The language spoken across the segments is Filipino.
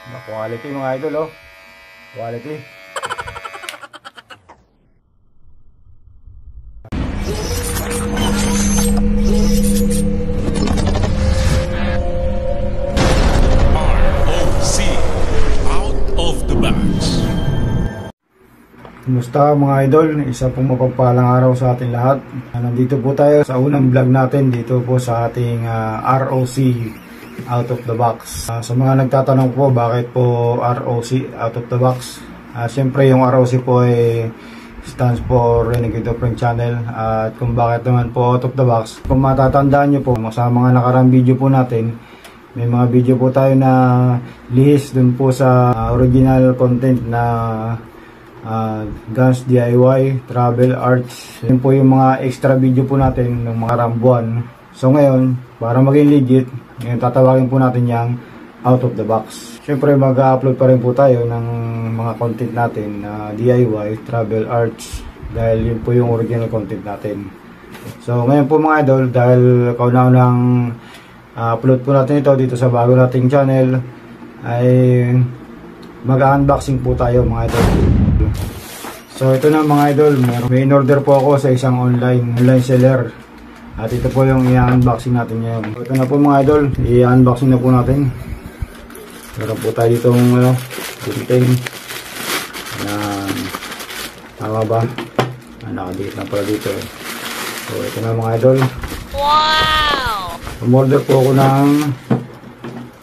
Quality mga idol, oh. Quality. ROC out of the box. Kumusta mga idol? Isa pong mapagpalang araw sa ating lahat. Nandito po tayo sa unang vlog natin dito po sa ating ROC out of the box. Sa mga nagtatanong po bakit po ROC out of the box, siyempre yung ROC po ay stands for Renegade Offering Channel. At kung bakit naman po out of the box, kung matatandaan nyo po sa mga nakarang video po natin, may mga video po tayo na lihis dun po sa original content na Guns DIY, Travel, Arts. Yun po yung mga extra video po natin ng mga rambuan. So ngayon, para maging legit, ngayon tatawagin po natin yung out of the box. Siyempre mag-upload pa rin po tayo ng mga content natin na DIY, Travel, Arts, dahil yun po yung original content natin. So ngayon po mga idol, dahil kauna-unang upload po natin ito dito sa bago nating channel, ay mag-unboxing po tayo mga idol. So ito na mga idol, may in-order po ako sa isang online seller. At ito po yung i-unboxing natin ngayon. So, ito na po mga idol, i-unboxing na po natin. Meron po tayo ditong tinting. Tama ba? Nakadikit na pala dito. So ito na mga idol. Wow! Umorder po ako ng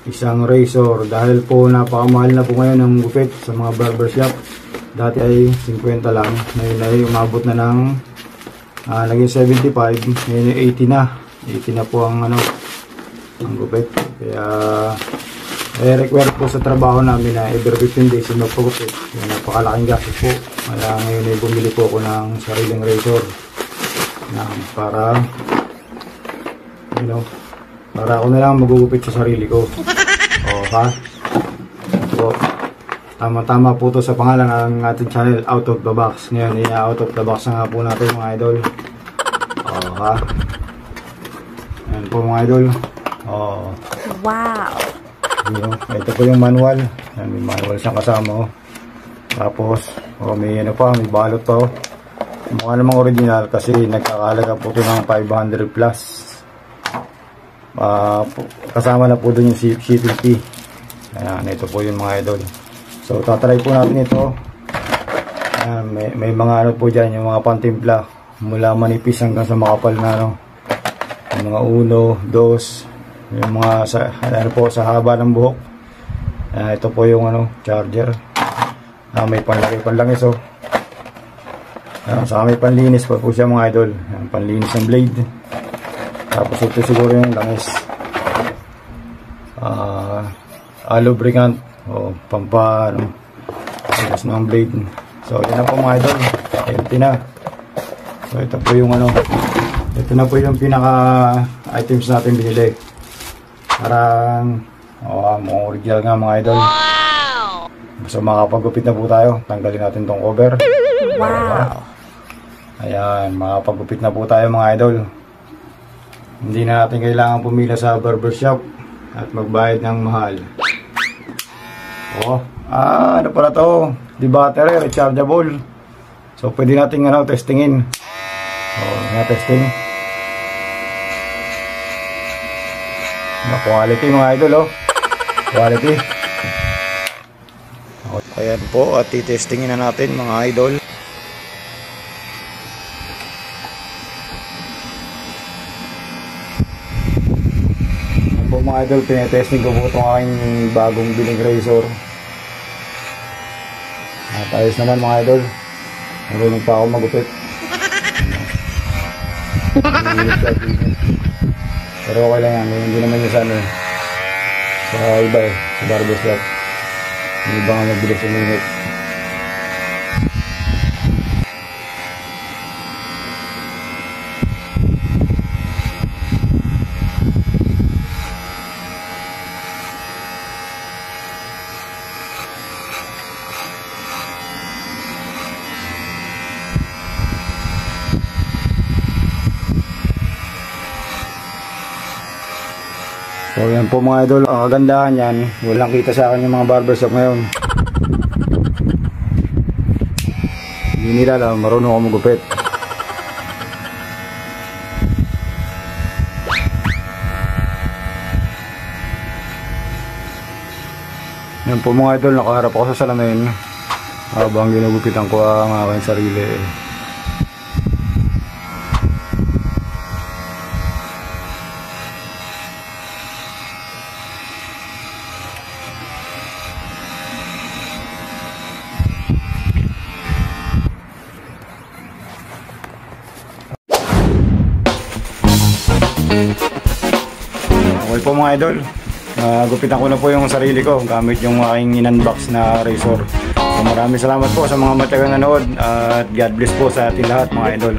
isang razor dahil po napakamahal na po ngayon ng gupit sa mga barbershop. Dati ay 50 lang, ngayon ay umabot na ng naging 75, ngayon ay 80 na. 80 na po ang ang gupit. Kaya require po sa trabaho namin na every 15 days yung magpagupit. Yung napakalaking gastos po. Kaya ngayon ay bumili po ako ng sariling razor para para ako na lang magugupit sa sarili ko. Ha? Ito po. Tama-tama po to sa pangalan ng ating channel, Out of the Box. Ngayon, out of the box na nga po natin mga idol. Ha? Ayan po mga idol. Wow! Ito po yung manual. Ayan, may manual siyang kasama. Tapos, may may balot pa. Mukha namang original kasi nagkakalaga po ito ng 500 plus. Kasama na po doon yung shipping fee. Ayan, ito po yung mga idol. So tatry po natin ito. Ayan, may mga po dyan, yung mga pantimpla mula manipis hanggang sa makapal na yung mga 1, 2, yung mga sa haba ng buhok. Ayan, ito po yung charger. May panlangis saka may panlinis pa po siya mga idol. Ayan, panlinis ng blade. Tapos ito siguro yung langis, lubricant o pampas ng blade. So yan na po mga idol, empty na. So ito po yung ito na po yung pinaka items natin binili. Parang mga original nga mga idol. Wow! So makapagupit na po tayo. Tanggalin natin tong cover. Wow! Ayan, makapagupit na po tayo mga idol. Hindi na natin kailangan pumila sa barbershop at magbayad ng mahal. Ano pala to? Di battery, rechargeable. So pwede natin testingin. Testing. Quality mga idol, quality. Ayan po, at titestingin na natin mga idol. Mga idol, tinetesting ko po itong aking bagong biling razor. At ayos naman mga idol, marunong pa ako magupit. Pero okay lang yan, hindi naman yung sa iba sa barbershop. Yung iba nga magbilis uminit. So yan po mga idol. Ang kagandahan yan, walang kita sa akin yung mga barbershop ngayon. Hindi nila alam, marunong ako magupit. Yan po mga idol, nakaharap ako sa salamin habang ginugupitan ko ang aking sarili. Okay po mga idol, gupitan ko na po yung sarili ko gamit yung aking in-unbox na razor. So, maraming salamat po sa mga matagang nanood at God bless po sa ating lahat mga idol.